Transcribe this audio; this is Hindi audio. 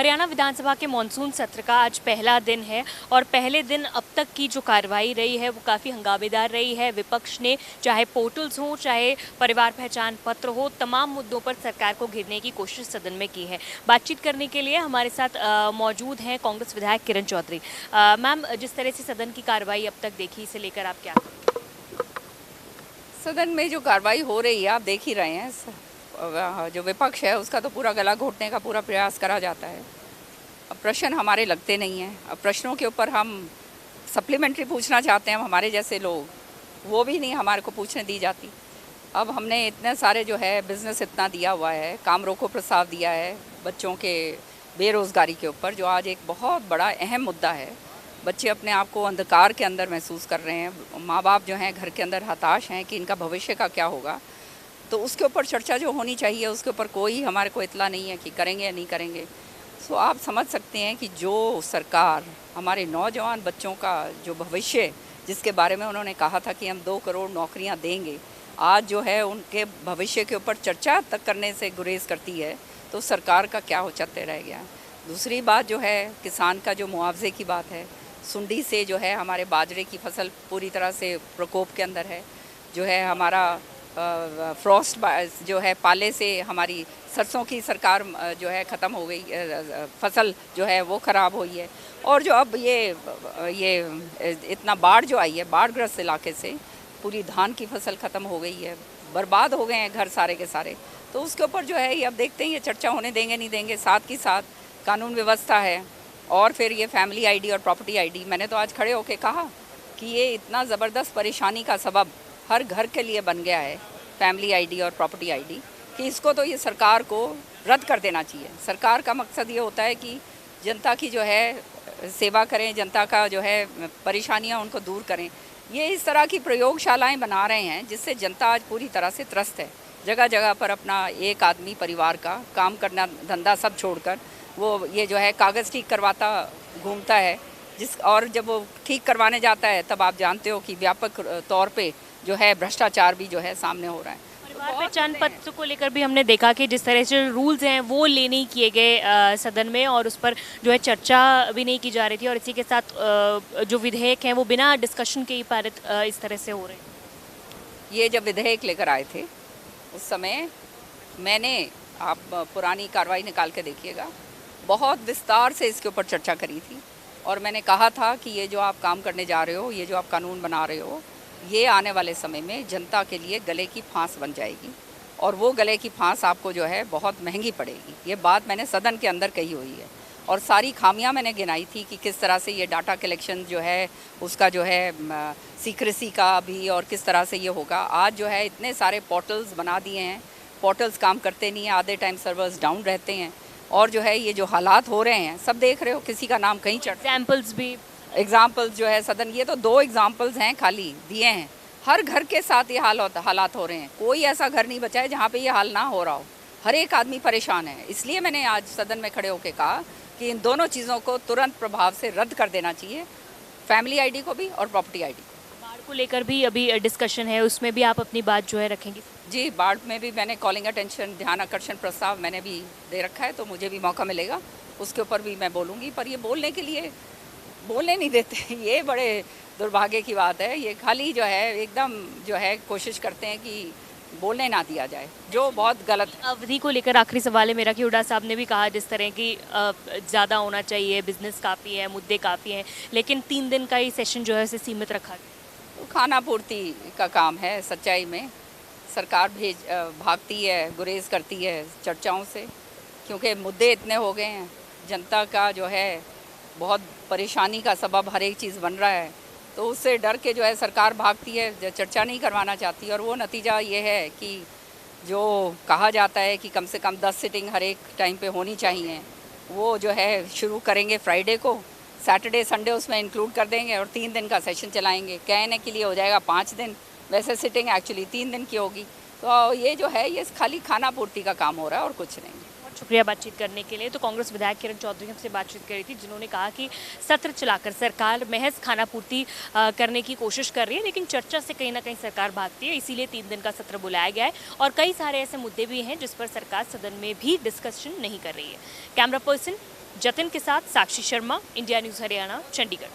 हरियाणा विधानसभा के मॉनसून सत्र का आज पहला दिन है और पहले दिन अब तक की जो कार्रवाई रही है वो काफ़ी हंगामेदार रही है। विपक्ष ने चाहे पोर्टल्स हों, चाहे परिवार पहचान पत्र हो, तमाम मुद्दों पर सरकार को घेरने की कोशिश सदन में की है। बातचीत करने के लिए हमारे साथ मौजूद हैं कांग्रेस विधायक किरण चौधरी। मैम, जिस तरह से सदन की कार्रवाई अब तक देखी, इसे लेकर आप क्या? सदन में जो कार्रवाई हो रही है आप देख ही रहे हैं। जो विपक्ष है उसका तो पूरा गला घोटने का पूरा प्रयास करा जाता है। अब प्रश्न हमारे लगते नहीं हैं। अब प्रश्नों के ऊपर हम सप्लीमेंट्री पूछना चाहते हैं, हमारे जैसे लोग, वो भी नहीं हमारे को पूछने दी जाती। अब हमने इतने सारे जो है बिज़नेस इतना दिया हुआ है, काम रोको प्रस्ताव दिया है बच्चों के बेरोज़गारी के ऊपर, जो आज एक बहुत बड़ा अहम मुद्दा है। बच्चे अपने आप को अंधकार के अंदर महसूस कर रहे हैं। माँ बाप जो हैं घर के अंदर हताश हैं कि इनका भविष्य का क्या होगा। तो उसके ऊपर चर्चा जो होनी चाहिए उसके ऊपर कोई हमारे को इतला नहीं है कि करेंगे या नहीं करेंगे। सो आप समझ सकते हैं कि जो सरकार हमारे नौजवान बच्चों का जो भविष्य, जिसके बारे में उन्होंने कहा था कि हम 2 करोड़ नौकरियां देंगे, आज जो है उनके भविष्य के ऊपर चर्चा तक करने से गुरेज करती है, तो सरकार का क्या औचित्य रह गया। दूसरी बात जो है किसान का जो मुआवजे की बात है, सुंडी से जो है हमारे बाजरे की फसल पूरी तरह से प्रकोप के अंदर है। जो है हमारा फ्रॉस्ट जो है पाले से हमारी सरसों की सरकार जो है ख़त्म हो गई, फसल जो है वो ख़राब हुई है। और जो अब ये इतना बाढ़ जो आई है, बाढ़ग्रस्त इलाके से पूरी धान की फसल ख़त्म हो गई है, बर्बाद हो गए हैं घर सारे के सारे। तो उसके ऊपर जो है ये अब देखते हैं ये चर्चा होने देंगे नहीं देंगे। साथ ही साथ कानून व्यवस्था है और फिर ये फैमिली आईडी और प्रॉपर्टी आईडी। मैंने तो आज खड़े होकर कहा कि ये इतना ज़बरदस्त परेशानी का सबब हर घर के लिए बन गया है, फैमिली आईडी और प्रॉपर्टी आईडी, कि इसको तो ये सरकार को रद्द कर देना चाहिए। सरकार का मकसद ये होता है कि जनता की जो है सेवा करें, जनता का जो है परेशानियां उनको दूर करें। ये इस तरह की प्रयोगशालाएं बना रहे हैं जिससे जनता आज पूरी तरह से त्रस्त है। जगह जगह पर अपना एक आदमी परिवार का काम करना, धंधा सब छोड़कर वो ये जो है कागज़ ठीक करवाता घूमता है। और जब वो ठीक करवाने जाता है तब आप जानते हो कि व्यापक तौर पे जो है भ्रष्टाचार भी जो है सामने हो रहा है। परिवार पहचान पत्र को लेकर भी हमने देखा कि जिस तरह से रूल्स हैं वो ले नहीं किए गए सदन में, और उस पर जो है चर्चा भी नहीं की जा रही थी, और इसी के साथ जो विधेयक हैं वो बिना डिस्कशन के ही पारित इस तरह से हो रहे हैं। ये जब विधेयक लेकर आए थे उस समय मैंने, आप पुरानी कार्रवाई निकाल के देखिएगा, बहुत विस्तार से इसके ऊपर चर्चा करी थी। और मैंने कहा था कि ये जो आप काम करने जा रहे हो, ये जो आप कानून बना रहे हो, ये आने वाले समय में जनता के लिए गले की फांस बन जाएगी, और वो गले की फांस आपको जो है बहुत महंगी पड़ेगी। ये बात मैंने सदन के अंदर कही हुई है, और सारी खामियां मैंने गिनाई थी कि किस तरह से ये डाटा कलेक्शन जो है उसका जो है सीक्रेसी का भी, और किस तरह से ये होगा। आज जो है इतने सारे पोर्टल्स बना दिए हैं, पोर्टल्स काम करते नहीं हैं, आधे टाइम सर्वर्स डाउन रहते हैं, और जो है ये जो हालात हो रहे हैं सब देख रहे हो, किसी का नाम कहीं चढ़। एग्जाम्पल्स जो है सदन, ये तो 2 एग्जाम्पल्स हैं खाली दिए हैं। हर घर के साथ ये हालात हो रहे हैं। कोई ऐसा घर नहीं बचा है जहाँ पे ये हाल ना हो रहा हो। हर एक आदमी परेशान है। इसलिए मैंने आज सदन में खड़े होकर कहा कि इन दोनों चीज़ों को तुरंत प्रभाव से रद्द कर देना चाहिए, फैमिली आईडी को भी और प्रॉपर्टी आईडी को। बाढ़ को लेकर भी अभी डिस्कशन है, उसमें भी आप अपनी बात जो है रखेंगे? जी, बाढ़ में भी मैंने कॉलिंग अटेंशन, ध्यान आकर्षण प्रस्ताव मैंने भी दे रखा है, तो मुझे भी मौका मिलेगा उसके ऊपर भी मैं बोलूँगी। पर ये बोलने के लिए बोलने नहीं देते, ये बड़े दुर्भाग्य की बात है। ये खाली जो है एकदम जो है कोशिश करते हैं कि बोलने ना दिया जाए, जो बहुत गलत है। अवधि को लेकर आखिरी सवाल है मेरा कि हुड्डा साहब ने भी कहा जिस तरह की ज़्यादा होना चाहिए, बिजनेस काफ़ी है, मुद्दे काफ़ी हैं, लेकिन 3 दिन का ही सेशन जो है उसे सीमित रखा गया। तो खाना पूर्ति का काम है। सच्चाई में सरकार भागती है, गुरेज करती है चर्चाओं से, क्योंकि मुद्दे इतने हो गए हैं। जनता का जो है बहुत परेशानी का सबब हर एक चीज़ बन रहा है, तो उससे डर के जो है सरकार भागती है, चर्चा नहीं करवाना चाहती। और वो नतीजा ये है कि जो कहा जाता है कि कम से कम 10 सिटिंग हर एक टाइम पे होनी चाहिए, वो जो है शुरू करेंगे फ्राइडे को, सैटरडे संडे उसमें इंक्लूड कर देंगे और 3 दिन का सेशन चलाएंगे। कहने के लिए हो जाएगा 5 दिन, वैसे सिटिंग एक्चुअली 3 दिन की होगी। तो ये जो है ये खाली खाना पूर्ति का काम हो रहा है और कुछ नहीं। शुक्रिया बातचीत करने के लिए। तो कांग्रेस विधायक किरण चौधरी हमसे बातचीत करी थी, जिन्होंने कहा कि सत्र चलाकर सरकार महज खाना पूर्ति करने की कोशिश कर रही है, लेकिन चर्चा से कहीं ना कहीं सरकार भागती है, इसीलिए 3 दिन का सत्र बुलाया गया है। और कई सारे ऐसे मुद्दे भी हैं जिस पर सरकार सदन में भी डिस्कशन नहीं कर रही है। कैमरा पर्सन जतिन के साथ साक्षी शर्मा, इंडिया न्यूज़ हरियाणा, चंडीगढ़।